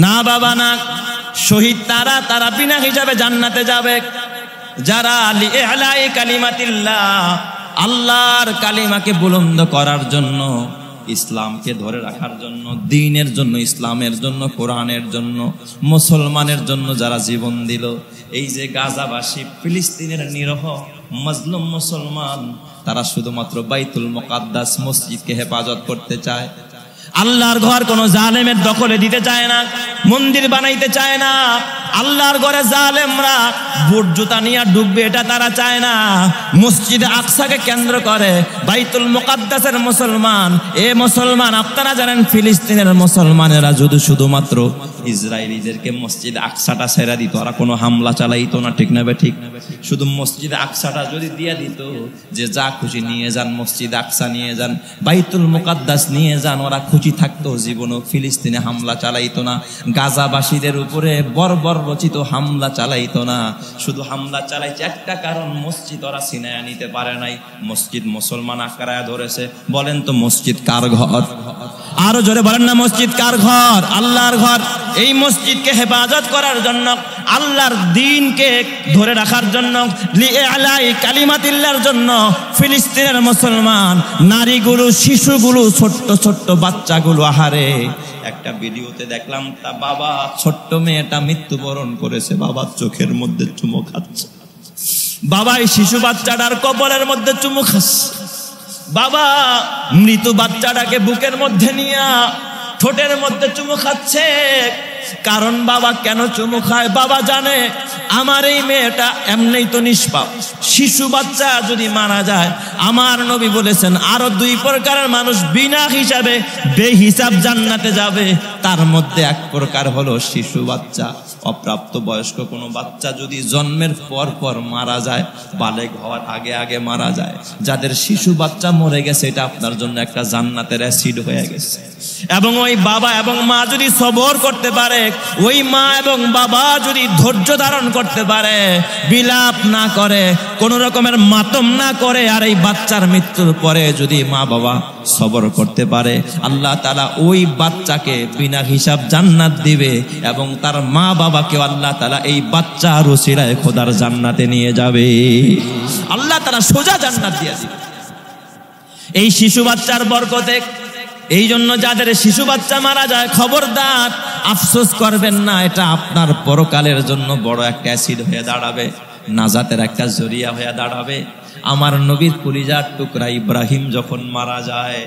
না বাবা না, শহীদ তারা, তারা বিনা হিসাবে জান্নাতে যাবে যারা লিআলাই কালিমাতিল্লাহ, আল্লাহর কালিমাকে বুলন্দ করার জন্য, ইসলামকে ধরে রাখার জন্য, দ্বীনের জন্য, ইসলামের জন্য, কোরআনের জন্য, মুসলমানের জন্য যারা জীবন দিল। এই যে গাজাবাসী, ফিলিস্তিনের নিরহ মজলুম মুসলমান, তারা শুধুমাত্র বাইতুল মুকাদ্দাস মসজিদকে হেফাজত করতে চায়। আল্লাহর ঘর কোনো জালেমের দখলে দিতে চায় না, মন্দির বানাইতে চায় না। আল্লাহর ঘরে জালেমরা বুট জুতা নিয়ে ঢুকবে এটা তারা চায় না। মসজিদে আকসাকে কেন্দ্র করে বাইতুল মুকাদ্দাসের মুসলমান, এ মুসলমান আপনারা জানেন ফিলিস্তিনের মুসলমানেরা যদি শুধুমাত্র ইসরায়েলিদেরকে মসজিদ আকসাটা ছেড়ে দিত, ওরা কোনো হামলা চালাইতো না, ঠিক না বে ঠিক? শুধু মসজিদ আকসাটা যদি দিয়ে দিত যে যা খুশি নিয়ে যান, মসজিদ আকসা নিয়ে যান, বাইতুল মুকাদ্দাস নিয়ে যান, ওরা খুশি থাকতো, জীবনও ফিলিস্তিনে হামলা চালাইতো না, গাজাবাসীদের উপরে বর্বর রচিত হামলা চালাইতো না। শুধু হামলা চালাইছে একটা কারণ, মসজিদ ওরা ছিনায়া নিতে পারে নাই, মসজিদ মুসলমান আঁকড়ায় ধরেছে। বলেন তো মসজিদ কার ঘর? আরো জোরে বলেন না, মসজিদ কার ঘর? আল্লাহর ঘর। এই মসজিদকে হেফাজত করার জন্য, আল্লাহর দ্বীনকে ধরে রাখার জন্য, লিআলাই কালিমাতিল্লাহর জন্য ফিলিস্তিনের মুসলমান নারীগুলো, শিশুগুলো, ছোট্ট ছোট্ট বাচ্চাগুলো, আহারে একটা ভিডিওতে দেখলাম তা বাবা, ছোট্ট মেয়েটা মৃত্যুবরণ করেছে, বাবার চোখের মধ্যে চুমু খাচ্ছে, বাবা এই শিশু বাচ্চাটার কপালের মধ্যে চুমু খাচ্ছে, বাবা মৃত বাচ্চাটাকে বুকের মধ্যে নিয়ে ঠোঁটের মধ্যে চুমু খাচ্ছে। কারণ বাবা কেন চুমু খায়? বাবা জানে আমার এই মেয়েটা এমনিই তো নিষ্পাপ, শিশু বাচ্চা যদি মারা যায়, আমার নবী বলেছেন আরো 2 প্রকারের মানুষ বিনা হিসাবে বেহিসাব জান্নাতে যাবে। তার মধ্যে এক প্রকার হলো শিশু বাচ্চা, অপ্রাপ্ত বয়স্ক কোনো বাচ্চা যদি জন্মের পর পর মারা যায়, বালেগ হওয়ার আগে আগে মারা যায়, যাদের শিশু বাচ্চা মরে গেছে, এটা আপনার জন্য একটা জান্নাতের অ্যাসিড হয়ে গেছে। এবং ওই বাবা এবং মা যদি সবর করতে পারে, ওই মা এবং বাবা যদি ধৈর্য ধারণ করতে পারে, বিলাপ না করে, কোন রকমের মাতম না করে, আর এই বাচ্চার মৃত্যুর পরে যদি মা বাবা সবর করতে পারে, আল্লাহ তাআলা ওই বাচ্চাকে বিনা হিসাব জান্নাত দিবে এবং তার মা বাবাকে আল্লাহ তাআলা এই বাচ্চার ওসিলায় খোদার জান্নাতে নিয়ে যাবে। আল্লাহ তাআলা সোজা জান্নাত দিয়ে দিবে এই শিশু বাচ্চার বরকতে। এই জন্য যাদের শিশু বাচ্চা মারা যায়, খবরদার আফসোস করবেন না, এটা আপনার পরকালের জন্য বড় একটা অ্যাসিড হয়ে দাঁড়াবে, নাজাতের একটা জরিয়া হয়ে দাঁড়াবে। আমার নবীর কলিজার টুকরা ইব্রাহিম যখন মারা যায়,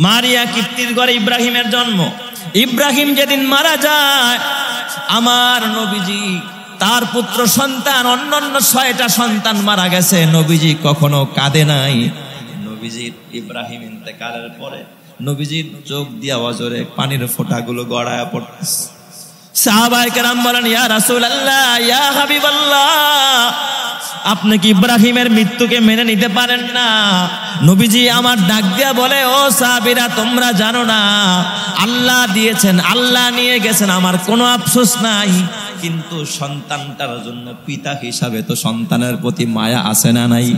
মারিয়া কিপ্তির ঘরে ইব্রাহিমের জন্ম, ইব্রাহিম যেদিন মারা যায়, আমার নবীজি তার পুত্র সন্তান, অন্যান্য 6টা সন্তান মারা গেছে, নবীজি কখনো কাঁদে নাই। নবীজির ইব্রাহিম ইন্তেকালের পরে নবীজির চোখ দিয়া অজরে পানির ফোঁটাগুলো গড়ায়া পড়তেছে। সাহাবায়ে কেরাম বলেন, ইয়া রাসূলুল্লাহ, ইয়া হাবিবাল্লাহ, আপনি কি ইব্রাহিমের মৃত্যুকে মেনে নিতে পারেন না? নবীজি আমার ডাক দিয়া বলে, ও সাহাবীরা, তোমরা জানো না আল্লাহ দিয়েছেন, আল্লাহ নিয়ে গেছেন, আমার কোনো আফসোস নাই, কিন্তু সন্তানটার জন্য পিতা হিসাবে তো সন্তানের প্রতি মায়া আছে না নাই?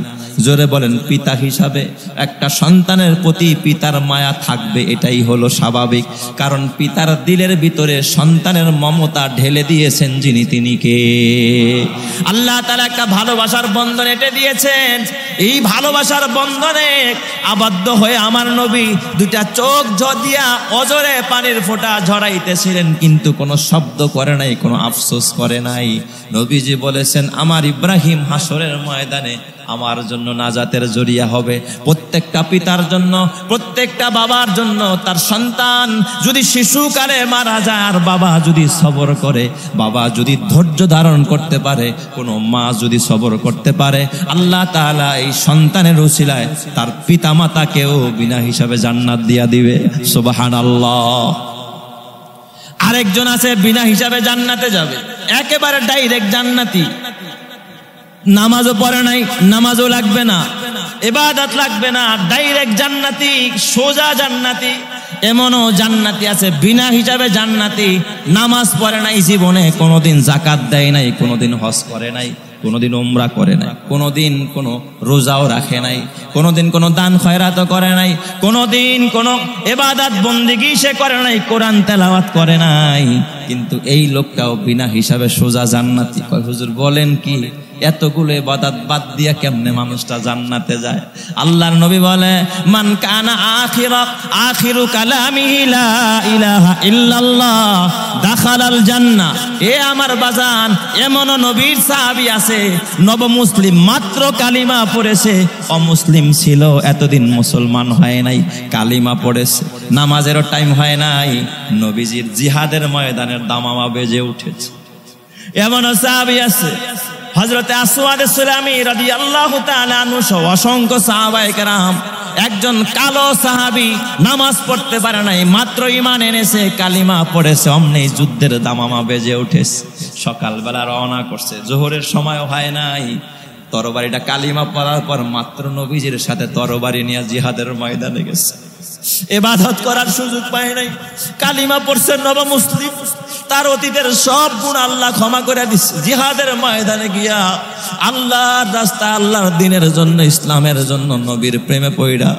জোরে বলেন, পিতা হিসাবে একটা সন্তানের প্রতি পিতার মায়া থাকবে, এটাই হলো স্বাভাবিক। কারণ পিতার দিলের ভিতরে সন্তানের মমতা ঢেলে দিয়েছেন যিনি, তিনি কে? আল্লাহ তাআলা একটা ভালোবাসার বন্ধন এঁটে দিয়েছেন। এই ভালোবাসার বন্ধনে আবদ্ধ হয়ে আমার নবী 2টা চোখ দিয়া অজরে পানির ফোঁটা ঝরাইতেছিলেন, কিন্তু কোনো শব্দ করে নাই, কোনো আফসোস করে নাই। নবীজি বলেছেন, আমার ইব্রাহিম হাসরের ময়দানে আমার জন্য নাজাতের জরিয়া হবে। প্রত্যেকটা পিতার জন্য, প্রত্যেকটা বাবার জন্য তার সন্তান যদি শিশুকালে মারা যায়, আর বাবা যদি সবর করে, বাবা যদি ধৈর্য ধারণ করতে পারে, কোনো মা যদি সবর করতে পারে, আল্লাহ তাআলা এই সন্তানের উসিলায় তার পিতা মাতাকেও বিনা হিসাবে জান্নাত দিয়া দিবে। সুবহানাল্লাহ। আরেকজন আছে বিনা হিসাবে জান্নাতে যাবে, একেবারে ডাইরেক্ট জান্নাতি, নামাজও পড়ে নাই, নামাজও লাগবে না, ইবাদত লাগবে না, ডাইরেক্ট জান্নাতি, সোজা জান্নাতি। এমনও জান্নাতি আছে বিনা হিসাবে জান্নাতি, নামাজ পড়ে নাই জীবনে, কোনোদিন যাকাত দেয় নাই, কোনোদিন হজ করে নাই, কোনোদিন উমরা করে নাই, কোনোদিন কোনো রোজাও রাখে নাই, কোনোদিন কোনো দান খয়রাতও করে নাই, কোনোদিন কোনো ইবাদত বন্দেগী সে করে নাই, কোরআন তেলাওয়াত করে নাই, কিন্তু এই লোকটাও বিনা হিসাবে সোজা জান্নাতি। কয় হুজুর বলেন কি, এতগুলো ইবাদত বাদ দিয়া কেমনে মানুষটা জান্নাতে যায়? আল্লাহর নবী বলে, মান কানা আখিরু কালামিহি লা ইলাহা ইল্লাল্লাহ দাখালাল জান্নাহ। এ আমার বাজান, এমনও নবীর সাহাবী আছে নব মুসলিম, মাত্র কালিমা পড়েছে, অমুসলিম ছিল, এতদিন মুসলমান হয় নাই, কালিমা পড়েছে, নামাজেরও টাইম হয় নাই, নবীজির জিহাদের ময়দানের দামামা বেজে উঠেছে। এমনও সাহাবী আছে হযরতে আসওয়াদ সুলামি রাদিয়াল্লাহু তাআলা আনহু সহ অসংখ্য সাহাবায়ে কেরাম। একজন কালো সাহাবী নামাজ পড়তে পারে নাই, মাত্র ঈমান এনেছে, কালিমা পড়েছে, অমনি যুদ্ধের দামামা বেজে উঠেছে। সকালবেলা রওনা করছে, যোহরের সময় হয় নাই, তরবারিটা কালিমা পড়ার পর মাত্র নবীজির সাথে তরবারি নিয়ে জিহাদের ময়দানে গেছে। ইবাদত করার সুযোগ পায় নাই, কালিমা পড়ছে, নব মুসলিম, তার অতীতের সব গুণ আল্লাহ ক্ষমা করে দিচ্ছে। জিহাদের ময়দানে গিয়া আল্লাহর রাস্তা, আল্লাহর দ্বীনের জন্য, ইসলামের জন্য নবীর প্রেমে পড়া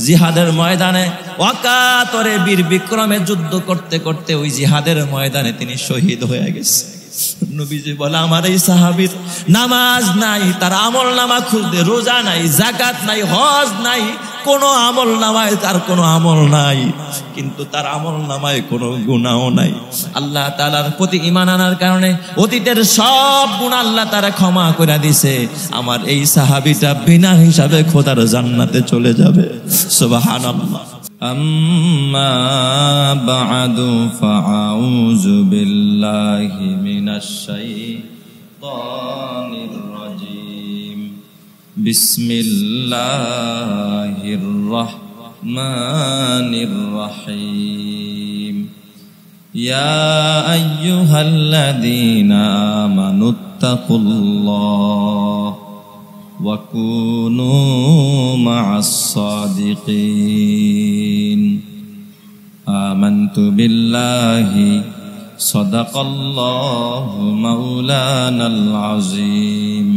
জিহাদের ময়দানে অকাতরে বীর বিক্রমে যুদ্ধ করতে করতে ওই জিহাদের ময়দানে তিনি শহীদ হয়ে গেছে। নবীজি বলে, আমার এই সাহাবীর নামাজ নাই, তার আমল নামা খুঁজতে, রোজা নাই, যাকাত নাই, হজ নাই, কোনো আমল নামায় তার কোনো আমল নাই, কিন্তু তার আমল নামায় কোনো গুনাহও নাই। আল্লাহ তাআলার প্রতি ঈমান আনার কারণে অতীতের সব গুনাহ আল্লাহ তাআলা ক্ষমা করে দিয়েছে। আমার এই সাহাবীটা বিনা হিসাবে খোদার জান্নাতে চলে যাবে। সুবহানাল্লাহ। আম্মা বা'দু ফাআউযু বিল্লাহি মিনাশ শাইতানির রাজীম। বিসমিল্লাহির রাহমানির রহিম। ইয়া আইয়ুহাল্লাযীনা আমানুত্তাকুল্লাহ ওয়া কুনু মা'আস সাদিকিন। আমানতু বিল্লাহি সাদাকাল্লাহু মাওলানাল আযীম।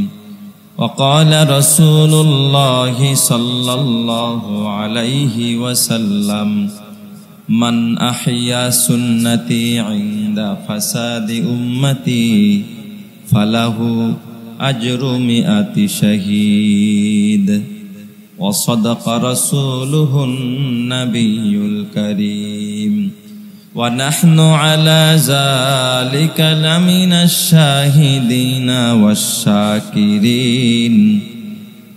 وقال رسول الله صلى الله عليه وسلم من أحيا سنتي عند فساد أمتي فله أجر 100 شهيد وصدق رسوله النبي الكريم ونحن على ذلك لمن الشاهدين والشاكرين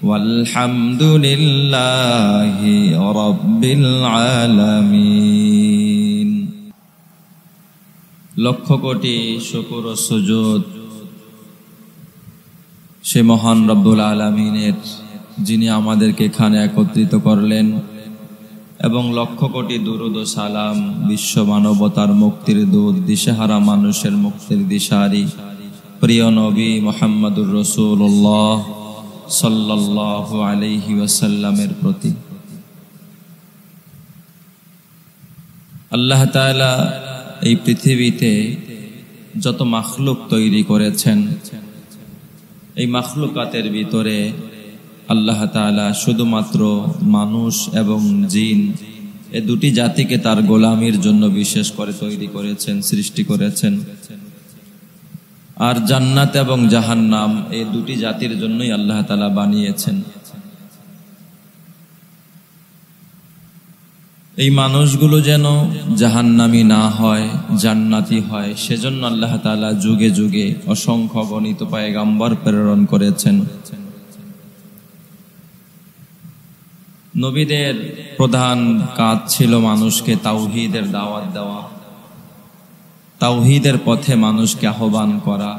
والحمد لله رب العالمين। লক্ষ কোটি শুকর ও সুজুদ সে মহান রব্বুল আলামিনের, যিনি আমাদেরকে এখানে একত্রিত করলেন, এবং লক্ষ কোটি দুরূদ ও সালাম বিশ্ব মানবতার মুক্তির দূত, দিশেহারা মানুষের মুক্তির দিশারি প্রিয় নবী মুহাম্মদুর রাসূলুল্লাহ সাল্লাল্লাহু আলাইহি ওয়াসাল্লামের প্রতি। আল্লাহ তাআলা এই পৃথিবীতে যত মাখলুক তৈরি করেছেন, এই মাখলুকাতের ভিতরে আল্লাহ তাআলা শুধুমাত্র মানুষ এবং জিন এই দুটি জাতিকে তার গোলামির জন্য বিশেষ করে তৈরি করেছেন, সৃষ্টি করেছেন। আর জান্নাত এবং জাহান্নাম এই দুটি জাতির জন্যই আল্লাহ তাআলা বানিয়েছেন। এই মানুষগুলো যেন জাহান্নামী না হয়, জান্নাতি হয়, সেজন্য আল্লাহ তাআলা যুগে যুগে অসংখ্য গণিত পয়গম্বর প্রেরণ করেছেন। নবীদের প্রধান কাজ ছিল মানুষকে তাওহীদের দাওয়াত দেওয়া, তাওহীদের পথে মানুষকে আহ্বান করা,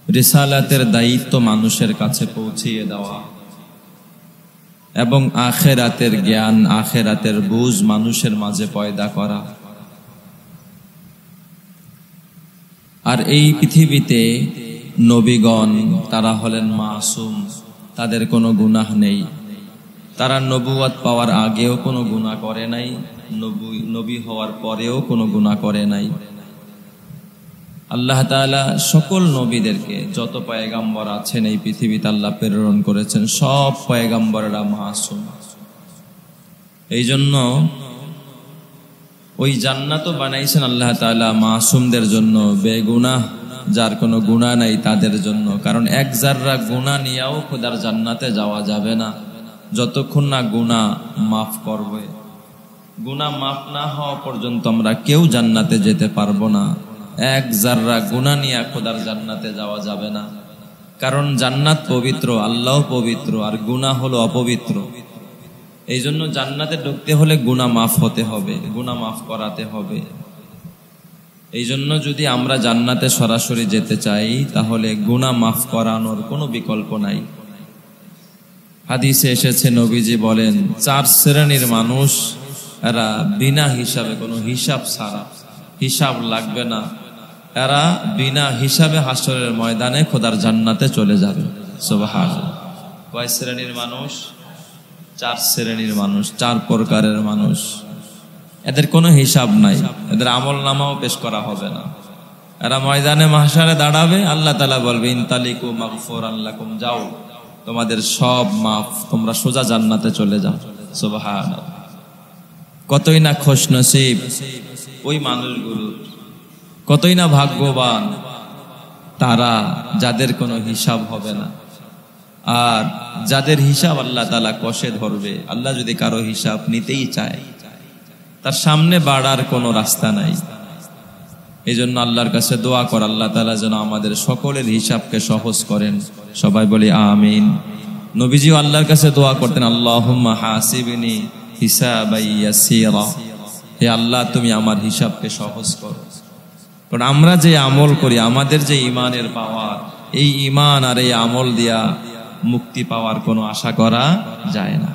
রিসালাতের দায়িত্ব মানুষের কাছে পৌঁছিয়ে দেওয়া, এবং আখিরাতের জ্ঞান, আখিরাতের বুঝ মানুষের মাঝে পয়দা করা। আর এই পৃথিবীতে নবীগণ তারা হলেন মাসুম, তাদের কোনো গুনাহ নেই। তারা নবুয়ত পাওয়ার আগেও কোনো গুনাহ করে নাই, নবী হওয়ার পরেও কোনো গুনাহ করে নাই। আল্লাহ তাআলা সকল নবীদেরকে, যত পয়গম্বর আছেন এই পৃথিবীতে আল্লাহ প্রেরণ করেছেন, সব পয়গম্বররা মাসুম। এই জন্য ওই জান্নাতও বানাইছেন আল্লাহ তাআলা মাসুমদের জন্য, বেগুনাহ যার কোনো গুনাহ নাই তাদের জন্য। কারণ এক জাররা গুনাহ নিয়েও খোদার জান্নাতে যাওয়া যাবে না যতক্ষণ না গুনাহ মাফ করবে। গুনাহ মাফ না হওয়া পর্যন্ত আমরা কেউ জান্নাতে যেতে পারবো না। এক জাররা গুনাহ নিয়ে খোদার জান্নাতে যাওয়া যাবে না। কারণ জান্নাত পবিত্র, আল্লাহ পবিত্র, আর গুনাহ হলো অপবিত্র। এই জন্য জান্নাতে ঢুকতে হলে গুনাহ মাফ হতে হবে, গুনাহ মাফ করাতে হবে। এই জন্য যদি আমরা জান্নাতে সরাসরি যেতে চাই তাহলে গুনাহ মাফ করানোর কোনো বিকল্প নাই। হাদিসে এসেছে, নবীজি বলেন, 4 শ্রেণীর মানুষ, এরা বিনা হিসাবে, কোনো হিসাব ছাড়া, হিসাব লাগবে না, এরা বিনা হিসাবে হাসরের ময়দানে খোদার জান্নাতে চলে যাবে। সুবহানাল্লাহ। কয় শ্রেণীর মানুষ? 4 শ্রেণীর মানুষ, 4 প্রকারের মানুষ। এদের কোনো হিসাব নাই, এদের আমল নামাও পেশ করা হবে না। এরা ময়দানে মাহশারে দাঁড়াবে, আল্লাহ তাআলা বলবে, ইনতালিকু মাগফুরান লাকুম, যাও তোমাদের সব মাফ, তোমরা সোজা জান্নাতে চলে যাও। সুবহানাল্লাহ। কতই না খুশনসিব ওই মানুষগুলো, কতই না ভাগ্যবান তারা যাদের কোনো হিসাব হবে না। আর যাদের হিসাব আল্লাহ তাআলা কষে ধরবে। আল্লাহ যদি কারো হিসাব নিতেই চায়, তার সামনে বাড়ার কোনো রাস্তা নাই। এই জন্য আল্লাহর কাছে দোয়া কর, আল্লাহ তাআলা যেন আমাদের সকলের হিসাবকে সহজ করেন। সবাই বলি আমিন। নবীজিও আল্লাহর কাছে দোয়া করতেন, আল্লাহুম্মা হাসিবনি হিসাবাই ইয়াসীরা, হে আল্লাহ তুমি আমার হিসাবকে সহজ করো। কারণ আমরা যে আমল করি, আমাদের যে ঈমানের পাওয়ার, এই ঈমান আর এই আমল দিয়া মুক্তি পাওয়ার কোনো আশা করা যায় না।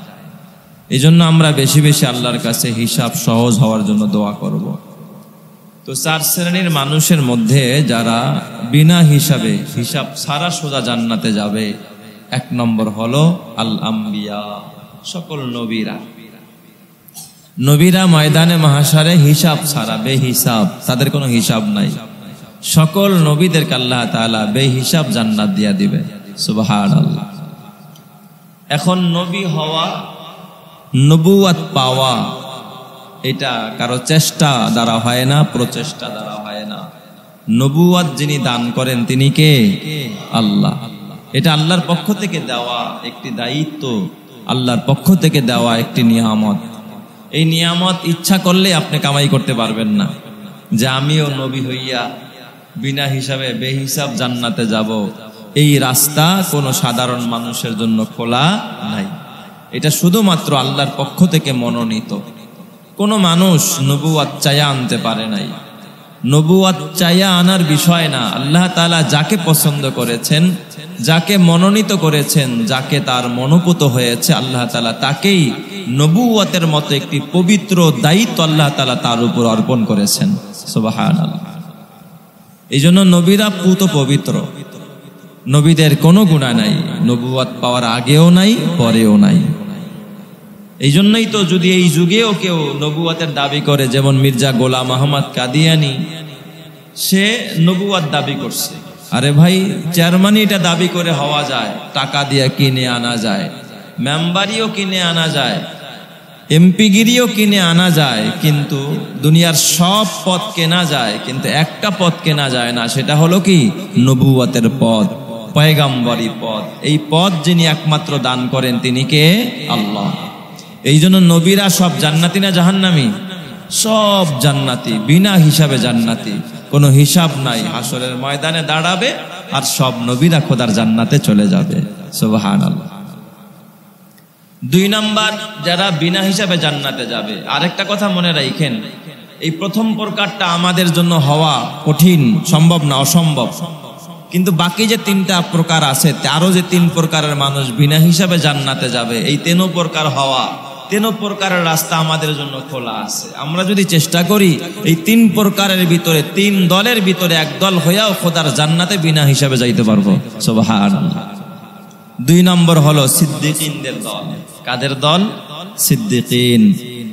এই জন্য আমরা বেশি বেশি আল্লাহর কাছে হিসাব সহজ হওয়ার জন্য দোয়া করব। তো 4 শ্রেণীর মানুষের মধ্যে যারা বিনা হিসাবে, হিসাব ছাড়া সোজা জান্নাতে যাবে, 1 নম্বর হলো আল আম্বিয়া, সকল নবীরা। নবীরা ময়দানে মাহশারে হিসাব ছাড়া, বেহিসাব, তাদের কোনো হিসাব নাই। সকল নবীদেরকে আল্লাহ তাআলা বেহিসাব জান্নাত দিয়া দিবে। সুবহানাল্লাহ। এখন নবী হওয়া, নবুয়াত পাওয়া, এটা কারো চেষ্টা দ্বারা হয় না, প্রচেষ্টা দ্বারা হয় না। নবুয়াত যিনি দান করেন তিনি কে? আল্লাহ। এটা আল্লাহর পক্ষ থেকে দেওয়া একটি দায়িত্ব, আল্লাহর পক্ষ থেকে দেওয়া একটি নিয়ামত। এই নিয়ামত ইচ্ছা করলে আপনি কামাই করতে পারবেন না যে আমিও নবী হইয়া বিনা হিসাবে বেহিসাব জান্নাতে যাব। এই রাস্তা কোনো সাধারণ মানুষের জন্য খোলা নাই। এটা শুধুমাত্র আল্লাহর পক্ষ থেকে মনোনীত। কোনো মানুষ নবুয়াত চায়া আনতে পারে নাই। নবুয়াত চায়া আনার বিষয় না। আল্লাহ তাআলা যাকে পছন্দ করেছেন, যাকে মনোনীত করেছেন, যাকে তার মনোপুত হয়েছে, আল্লাহ তাআলা তাকেই নবুয়াতের মতো একটি পবিত্র দায়িত্ব আল্লাহ তাআলা তার উপর অর্পণ করেছেন। সুবহানাল্লাহ। এই জন্য নবীরা পুত পবিত্র, নবীদের কোনো গুনাহ নাই, নবুয়াত পাওয়ার আগেও নাই, পরেও নাই। এই জন্যই তো যদি এই যুগেও কেউ নবুয়াতের দাবি করে, যেমন মির্জা গোলাম আহমদ কাদিয়ানি, সে নবুয়াত দাবি করছে। আরে ভাই, চেয়ারম্যানই এটা দাবি করে হওয়া যায়, টাকা দিয়ে কিনে আনা যায়, মেম্বারিও কিনে আনা যায়, এমপিগিরিও কিনে আনা যায়, কিন্তু দুনিয়ার সব পদ কেনা যায়, কিন্তু একটা পদ কেনা যায় না। সেটা হলো কি? নবুয়াতের পদ, পয়গাম্বরী পদ। এই পদ যিনি একমাত্র দান করেন তিনি কে? আল্লাহ। এই জন্য নবীরা সব জান্নাতি না জাহান্নামী? সব জান্নাতি, বিনা হিসাবে জান্নাতি, কোনো হিসাব নাই। হাসরের ময়দানে দাঁড়াবে আর সব নবীরা খোদার জান্নাতে চলে যাবে। সুবহানাল্লাহ। 2 নাম্বার, যারা বিনা হিসাবে জান্নাতে যাবে। আরেকটা কথা মনে রাখেন, এই প্রথম প্রকারটা আমাদের জন্য হওয়া কঠিন, সম্ভব না, অসম্ভব। কিন্তু বাকি যে 3টা প্রকার আছে, আরো যে 3 প্রকারের মানুষ বিনা হিসাবে জান্নাতে যাবে, এই 3 প্রকার হওয়া, 3 প্রকারের রাস্তা আমাদের জন্য খোলা আছে। আমরা যদি চেষ্টা করি এই 3 প্রকারের ভিতরে, 3 দলের ভিতরে এক দল হইয়াও খোদার জান্নাতে বিনা হিসাবে যাইতে পারবো। সুবহানাল্লাহ। 2 নম্বর হলো সিদ্দিকিনদের দল। কাদের দল? সিদ্দিকিন।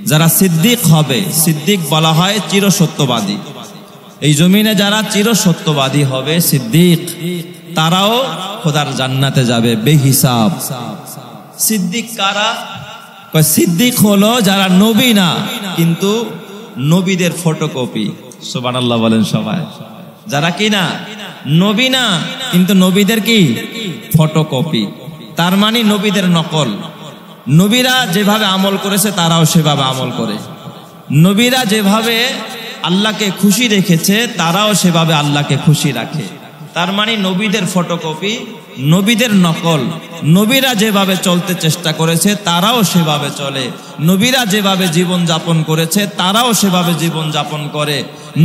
যারা সিদ্দিক হবে, সিদ্দিক বলা হয় চিরসত্যবাদী। এই জমিনে যারা চির সত্যবাদী হবে সিদ্দিক, তারাও খোদার জান্নাতে যাবে বেহিসাব। সিদ্দিক কারা? সিদ্দিক হলো যারা নবী না কিন্তু নবীদের ফটোকপি। সুবহানাল্লাহ বলেন সবাই। যারা কি না নবী না কিন্তু নবীদের কি ফটোকপি, তার মানে নবীদের নকল। নবীরা যেভাবে আমল করেছে তারাও সেভাবে আমল করে, নবীরা যেভাবে আল্লাহকে খুশি রেখেছে তারাও সেভাবে আল্লাহকে খুশি রাখে। তার মানে নবীদের ফটোকপি, নবীদের নকল। নবীরা যেভাবে চলতে চেষ্টা করেছে তারাও সেভাবে চলে, নবীরা যেভাবে জীবন যাপন করেছে তারাও সেভাবে জীবন যাপন করে,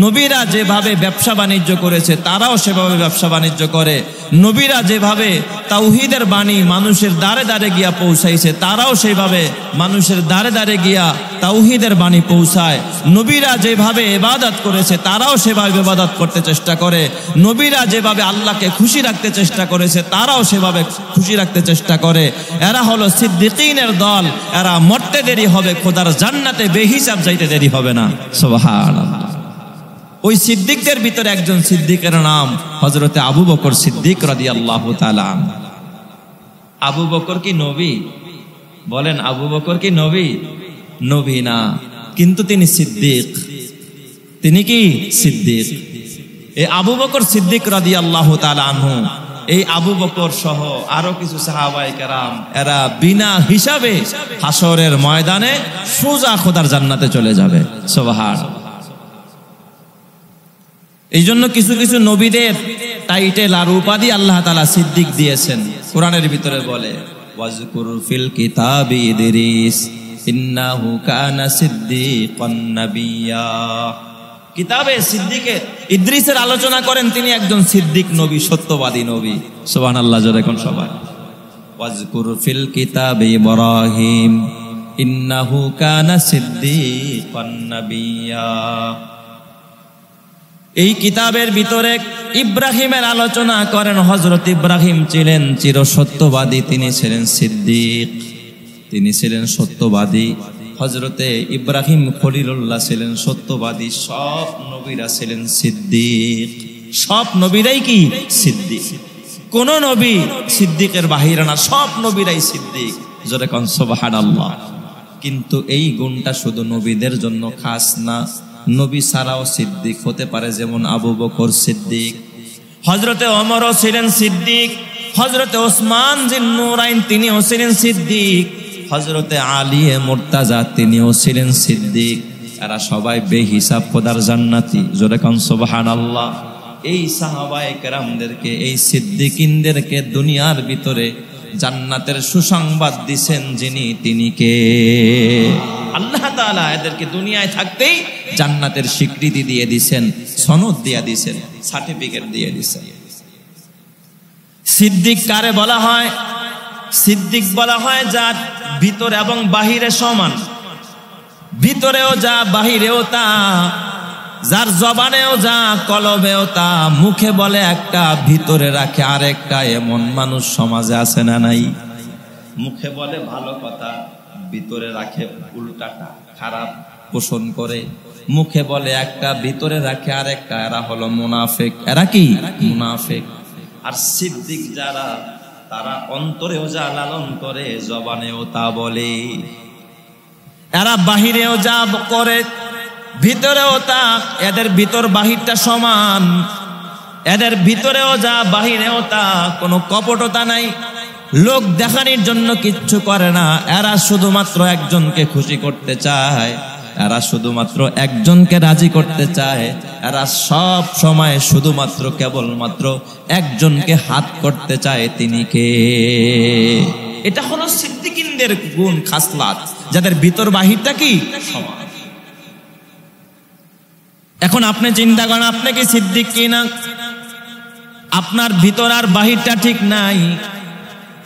নবীরা যেভাবে ব্যবসা বাণিজ্য করেছে তারাও সেভাবে ব্যবসা বাণিজ্য করে, নবীরা যেভাবে তাওহীদের বাণী মানুষের দ্বারে দ্বারে গিয়া পৌঁছাইছে তারাও সেভাবে মানুষের দ্বারে দ্বারে গিয়া তাওহীদের বাণী পৌঁছায়, নবীরা যেভাবে ইবাদত করেছে তারাও সেভাবে ইবাদত করতে চেষ্টা করে, নবীরা যেভাবে আল্লাহকে খুশি রাখতে চেষ্টা করেছে তারাও সেভাবে খুশি রাখতে চেষ্টা করে। এরা হলো সিদ্দিকিনের দল। এরা মরতে দেরি হবে, খোদার জান্নাতে বেহিসাব যাইতে দেরি হবে না। সুবহানাল্লাহ। ওই সিদ্দিকদের ভিতরে একজন সিদ্দিকের নাম হযরতে আবু বকর সিদ্দিক রাদিয়াল্লাহু তাআলা। আবু বকর কি নবী? বলেন, আবু বকর কি নবী? নবী না, কিন্তু তিনি সিদ্দিক। তিনি কি সিদ্দিক? এই আবু বকর সিদ্দিক রাদিয়াল্লাহু তাআলা আনহু, এই আবু বকর সহ আরো কিছু সাহাবায়ে কেরাম, এরা বিনা হিসাবে হাসরের ময়দানে সোজা খোদার জান্নাতে চলে যাবে। সুবহানাল্লাহ। এই জন্য কিছু কিছু নবীদের টাইটেল আর উপাধি আল্লাহ তাআলা সিদ্দিক দিয়েছেন। কোরআনের ভিতরে বলে, ওয়াজকুর ফিল কিতাবি ইদরিস ইন্নাহু কানা সিদ্দিকান নাবিয়্যা। কিতাবে সিদ্দিকে ইদ্রিসের আলোচনা করেন, তিনি একজন সিদ্দিক নবী, সত্যবাদী নবী। সুবহানাল্লাহ জোরে কোন সবাই। ওয়াজকুর ফিল কিতাবি ইব্রাহিম ইন্নাহু কানা সিদ্দিকান নাবিয়্যা। এই কিতাবের ভিতরে ইব্রাহিমের আলোচনা করেন। হযরত ইব্রাহিম ছিলেন চির সত্যবাদী, তিনি ছিলেন সিদ্দিক, তিনি ছিলেন সত্যবাদী। হযরতে ইব্রাহিম খলিলুল্লাহ ছিলেন সত্যবাদী। সব নবীরা ছিলেন সিদ্দিক, সব নবীরাই কি সিদ্দিক। কোন নবী সিদ্দিকের বাহিরে না, সব নবীরাই সিদ্দিক। জোরে কোন সুবহানাল্লাহ। কিন্তু এই গুণটা শুধু নবীদের জন্য খাস না, নবী ছাড়াও সিদ্দিক হতে পারে। যেমন আবু বকর সিদ্দিক, হযরতে ওমরও ছিলেন সিদ্দিক, হযরতে ওসমান জিন্নুরাইন তিনিও ছিলেন সিদ্দিক, হযরতে আলী মুর্তাজা তিনিও ছিলেন সিদ্দিক। এরা সবাই বেহিসাব খোদার জান্নাতি। জোরে কোন সুবহানাল্লাহ। এই সাহাবায়ে কেরামদেরকে, এই সিদ্দিকিনদেরকে দুনিয়ার ভিতরে জান্নাতের সুসংবাদ দিছেন যিনি, তিনি কে? আল্লাহ তাআলা এদেরকে দুনিয়ায় থাকতেই জান্নাতের স্বীকৃতি দিয়ে দিছেন, সনদ দিয়ে দিছেন, সার্টিফিকেট দিয়ে দিছেন। সিদ্দিক কারে বলা হয়? সিদ্দিক বলা হয় যার ভিতরে এবং বাহিরে সমান, ভিতরেও যা বাহিরেও তা, যার জবানেও যা কলবেও তা, মুখে বলে একটা ভিতরে রাখে আরেকটা। এমন মানুষ সমাজে আছে না নাই? মুখে বলে ভালো কথা, ভিতরে রাখে উল্টাটা, খারাপ পোষণ করে। মুখে বলে একটা, ভিতরে রাখে আরেকটা। এরা হলো মুনাফিক। এরা কি? মুনাফিক। আর সিদ্দিক যারা, তারা অন্তরেও যা লালন করে, জবানেও তা বলে। এরা বাহিরেও যা করে, ভিতরেও তা। এদের ভিতর বাহিরটা সমান, এদের ভিতরেও যা বাহিরেও তা, কোনো কপটতা নাই, লোক দেখানোর জন্য কিচ্ছু করে না। এরা শুধুমাত্র একজনকে খুশি করতে চায়, এরা শুধুমাত্র একজনকে রাজি করতে চায়। এরা সব সময় শুধুমাত্র কেবলমাত্র একজনকে হাত করতে চায়, তিনি কে? এটা হলো সিদ্দিকিনদের গুণ, খাসলাত, যাদের ভিতর বাহিরটা কি সমান। এখন আপনি চিন্তা করেন, আপনি কি সিদ্দিক কিনা? আপনার ভিতর আর বাহিরটা ঠিক নাই।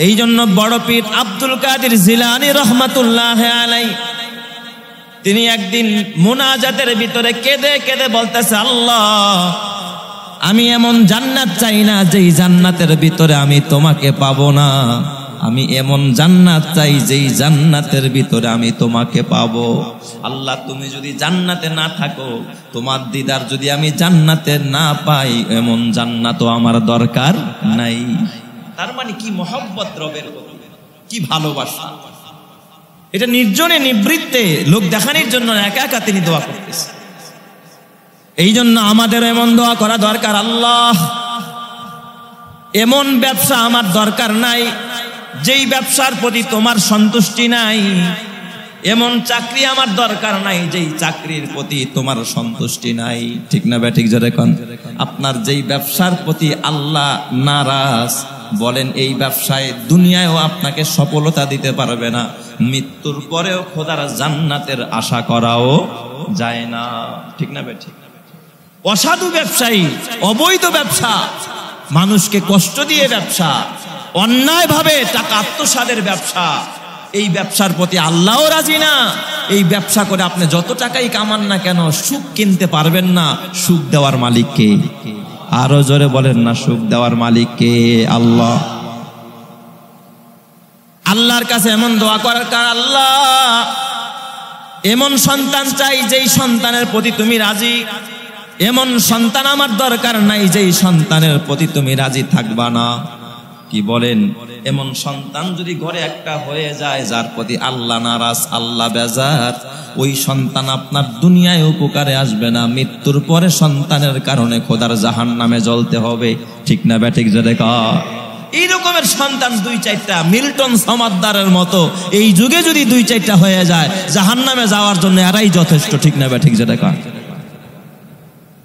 এই জন্য বড় পীর আব্দুল কাদের জিলানী রহমাতুল্লাহ আলাইহি, তিনি একদিন মুনাজাতের ভিতরে কেঁদে কেঁদে বলতেছে, আল্লাহ, আমি এমন জান্নাত চাই না যেই জান্নাতের ভিতরে আমি তোমাকে পাবো না। আমি এমন জান্নাত চাই যেই জান্নাতের ভিতরে আমি তোমাকে পাবো। আল্লাহ তুমি যদি জান্নাতে না থাকো, তোমার দিদার যদি আমি জান্নাতে না পাই, এমন জান্নাতও আমার দরকার নাই। তার মানে কি মহব্বত রবের প্রতি, কি ভালোবাসা! এটা নির্জনে নিবৃত্তে লোক দেখানোর জন্য একা একা তিনি দোয়া করতেছে। এই জন্য আমাদের এমন দোয়া করা দরকার, আল্লাহ এমন ব্যবসা আমার দরকার নাই যেই ব্যবসার প্রতি তোমার সন্তুষ্টি নাই, এমন চাকরি আমার দরকার নাই যেই চাকরির প্রতি তোমার সন্তুষ্টি নাই। ঠিক না ব্যাঠিক জোরে কোন? আপনার যেই ব্যবসার প্রতি আল্লাহ নারাজ, বলেন এই ব্যবসায় দুনিয়ায়ও আপনাকে সফলতা দিতে পারবে না, মৃত্যুর পরেও খোদার জান্নাতের আশা করাও যায় না। ঠিক না ব্যাঠিক? অসাধু ব্যবসায়ী, অবৈধ ব্যবসা, মানুষকে কষ্ট দিয়ে ব্যবসা, অন্যায় ভাবে টাকা আত্মসাদের ব্যবসা, এই ব্যবসার প্রতি আল্লাহও রাজি না। এই ব্যবসা করে আপনি যত টাকাই কামান না কেন সুখ কিনতে পারবেন না। সুখ দেওয়ার মালিক কে? আরো জোরে বলেন না, সুখ দেওয়ার মালিক কে? আল্লাহ। আল্লাহর কাছে এমন দোয়া করার কারণ, আল্লাহ এমন সন্তান চাই যেই সন্তানের প্রতি তুমি রাজি, এমন সন্তান আমার দরকার নাই যেই সন্তানের প্রতি তুমি রাজি থাকবা না। কি বলেন? এমন সন্তান যদি ঘরে একটা হয়ে যায় যার প্রতি আল্লাহ নারাজ, আল্লাহ বেজার, ওই সন্তান আপনার দুনিয়ায় উপকারে আসবে না, মৃত্যুর পরে সন্তানের কারণে খোদার জাহান্নামে জ্বলতে হবে। ঠিক না ব্যাঠিক জোরে কর? এই রকমের সন্তান 2-4টা মিল্টন সমাদদারের মতো এই যুগে যদি 2-4টা হয়ে যায়, জাহান্নামে যাওয়ার জন্য এরাই যথেষ্ট। ঠিক না ব্যাঠিক জোরে কর?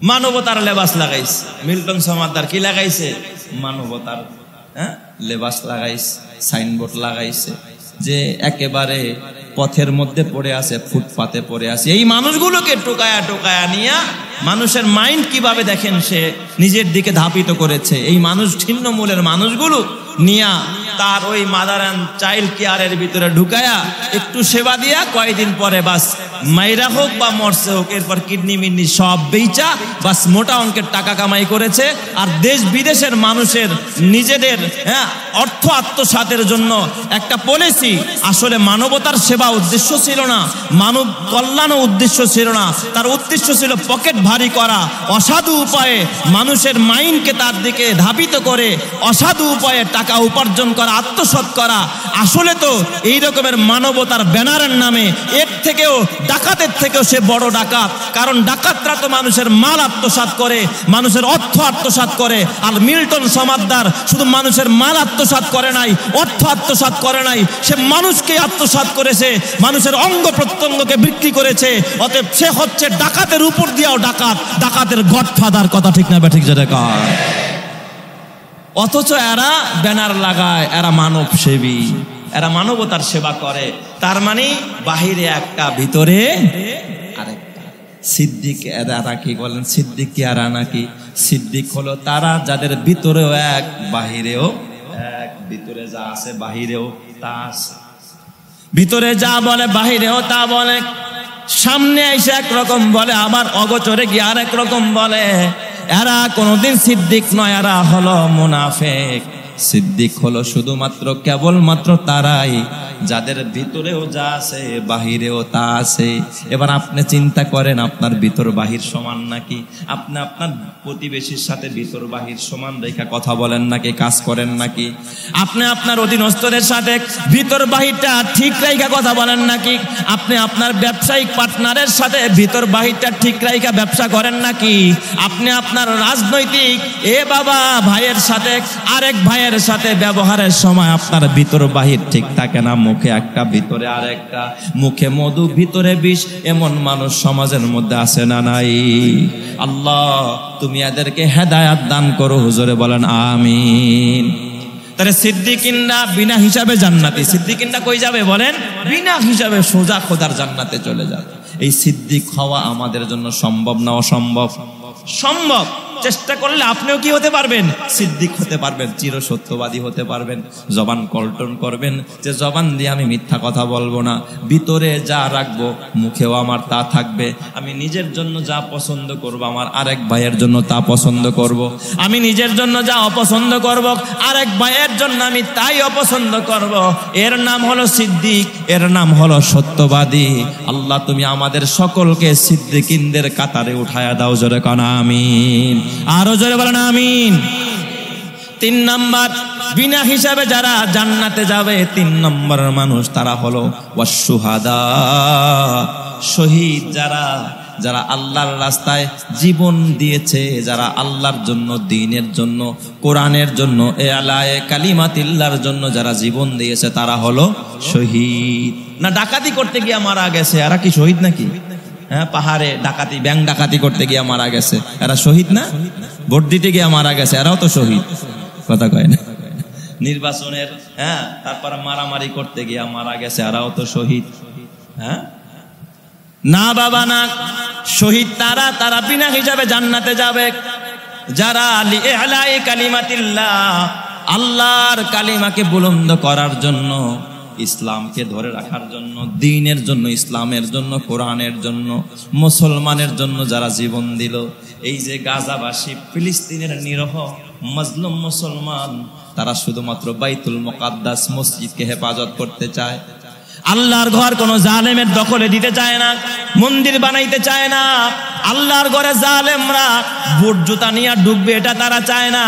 মানবতার লেবাস লাগাইছে মিল্টন সমাদদার। কি লাগাইছে? মানবতার লেবাস লাগাইছে, সাইনবোর্ড লাগাইছে, যে একেবারে পথের মধ্যে পড়ে আছে, ফুটপাতে পড়ে আছে। এই মানুষগুলোকে টোকায়া টোকায়া নিয়ে মানুষের মাইন্ড কিভাবে দেখেন সে নিজের দিকে ধাপিত করেছে। এই মানুষ ছিন্নমূলের মানুষগুলো নিয়া তার ওই মাদার অ্যান্ড চাইল্ড কেয়ারের ভিতরে ঢুকায়া একটু সেবা দিয়া কয়েকদিন পরে বাস মাইরা হোক বা মরছে হোক, এরপর কিডনি মিডনি সব বেচা বাস মোটা অঙ্কের টাকা কামাই করেছে। আর দেশ বিদেশের মানুষের নিজেদের অর্থ আত্মসাতের জন্য একটা পলিসি। আসলে মানবতার সেবা উদ্দেশ্য ছিল না, মানব কল্যাণ উদ্দেশ্য ছিল না, তার উদ্দেশ্য ছিল পকেট ভারী করা, অসাধু উপায়ে মানুষের মাইন্ডকে তার দিকে ধাবিত করে অসাধু উপায়ে টাকা উপার্জন করা, আত্মসাৎ করা। আসলে তো এই রকমের মানবতার ব্যানারের নামে এর থেকেও, ডাকাতের থেকেও সে বড় ডাকাত। কারণ ডাকাতরা তো মানুষের মাল আত্মসাৎ করে, মানুষের অর্থ আত্মসাৎ করে। আর মিল্টন সমাদদার শুধু মানুষের মাল আত্মসাৎ করে নাই, অর্থ আত্মসাৎ করে নাই, সে মানুষকে আত্মসাৎ করেছে, মানুষের অঙ্গ প্রত্যঙ্গকে বিক্রি করেছে। অতএব সে হচ্ছে ডাকাতের উপর দিয়েও ডাকাত, ডাকাতের গডফাদার। কথা ঠিক না ব্যাঠিক জোরে কর? অথচ এরা ব্যানার লাগায়, এরা মানব সেবী, এরা মানবতার সেবা করে। তার মানে বাহিরে একটা, ভিতরে আরেকটা। সিদ্দিক এরা কি বলেন? সিদ্দিক কি এরা নাকি? সিদ্দিক হলো তারা যাদের ভিতরেও এক, বাহিরেও এক। ভিতরে যা আছে বাহিরেও তা আছে, ভিতরে যা বলে বাহিরেও তা বলে। সামনে এসে একরকম বলে, আবার অগোচরে গিয়ে আরেক রকম বলে। এরা কোনদিন সিদ্দিক নয়, এরা হলো মুনাফিক। সিদ্দিক হলো শুধুমাত্র কেবলমাত্র তারাই যাদের ভিতরেও যা আছে বাহিরেও তা আছে। এবার আপনি চিন্তা করেন, আপনার ভিতর বাহির সমান নাকি? আপনি আপনার প্রতিবেশীর সাথে ভিতর বাহির সমান রেখা কথা বলেন নাকি, কাজ করেন নাকি? আপনি আপনার অধীনস্থদের সাথে ভিতর বাহিরটা ঠিক রেখা কথা বলেন নাকি? আপনি আপনার ব্যবসায়িক পার্টনারের সাথে ভিতর বাহিরটা ঠিক রেখা ব্যবসা করেন নাকি? আপনি আপনার রাজনৈতিক ভাইয়ের সাথে, আরেক ভাইয়ের সাথে ব্যবহারের সময় আপনার ভিতর বাহির ঠিক থাকে না। মুখে একটা, ভিতরে আরেকটা। মুখে মধু, ভিতরে বিষ। এমন মানুষ সমাজের মধ্যে আছে না নাই? আল্লাহ তুমি এদেরকে হেদায়েত দান করো। হুজুরে বলেন আমিন। তাহলে সিদ্দিকিনরা বিনা হিসাবে জান্নাতি। সিদ্দিকিনরা কই যাবে বলেন? বিনা হিসাবে সোজা খোদার জান্নাতে চলে যাবে। এই সিদ্দিক হওয়া আমাদের জন্য সম্ভব না অসম্ভব? সম্ভব। চেষ্টা করলে আপনিও কি হতে পারবেন? সিদ্দিক হতে পারবেন, চিরসত্যবাদী হতে পারবেন। জবান কল্টন করবেন যে জবান দিয়ে আমি মিথ্যা কথা বলবো না, ভিতরে যা রাখবো মুখেও আমার তা থাকবে। আমি নিজের জন্য যা পছন্দ করব আমার আরেক ভাইয়ের জন্য তা পছন্দ করব। আমি নিজের জন্য যা অপছন্দ করব আরেক ভাইয়ের জন্য আমি তাই অপছন্দ করব। এর নাম হলো সিদ্দিক, এর নাম হলো সত্যবাদী। আল্লাহ তুমি আমাদের সকলকে সিদ্দিকিনদের কাতারে উঠায়া দাও, জোরে কানা আমিন, আরো জোরে বলেন আমিন। 3 নাম্বার, বিনা হিসাবে যারা জান্নাতে যাবে 3 নম্বর মানুষ তারা হলো ওয়াসশুহাদা, শহীদ। যারা আল্লাহর রাস্তায় জীবন দিয়েছে, যারা আল্লাহর জন্য, দ্বীনের জন্য, কোরআনের জন্য, ইলায়ে কালিমাতিল্লাহর জন্য যারা জীবন দিয়েছে তারা হলো শহীদ। না ডাকাতি করতে গিয়ে মারা গেছে, এরা কি শহীদ নাকি? হ্যাঁ, পাহাড়ে ডাকাতি, ব্যাং ডাকাতি করতে গিয়ে মারা গেছে, এরা শহীদ না? ভোট দিতে গিয়ে মারা গেছে, এরাও তো শহীদ। কথা কয় না? নির্বাচনের, হ্যাঁ, তারপর মারামারি করতে গিয়ে মারা গেছে, এরাও তো শহীদ। হ্যাঁ না বাবা না, শহীদ তারা বিনা হিসাবে জান্নাতে যাবে যারা লিইলাহি কালিমাতিল্লাহ, আল্লাহর কালিমাকে বুলন্দ করার জন্য, ইসলামকে ধরে রাখার জন্য, দ্বীনের জন্য, ইসলামের জন্য, কোরআনের জন্য, মুসলমানের জন্য যারা জীবন দিল। এই যে গাজাবাসী, ফিলিস্তিনের নিরহ মাজলুম মুসলমান, তারা শুধুমাত্র বাইতুল মুকাদ্দাস মসজিদকে হেফাজত করতে চায়। আল্লাহর ঘর কোন জালেমের দখলে দিতে চায় না, মন্দির বানাইতে চায় না। আল্লাহর ঘরে জালেমরা বুট জুতা নিয়ে ঢুকবে এটা তারা চায় না।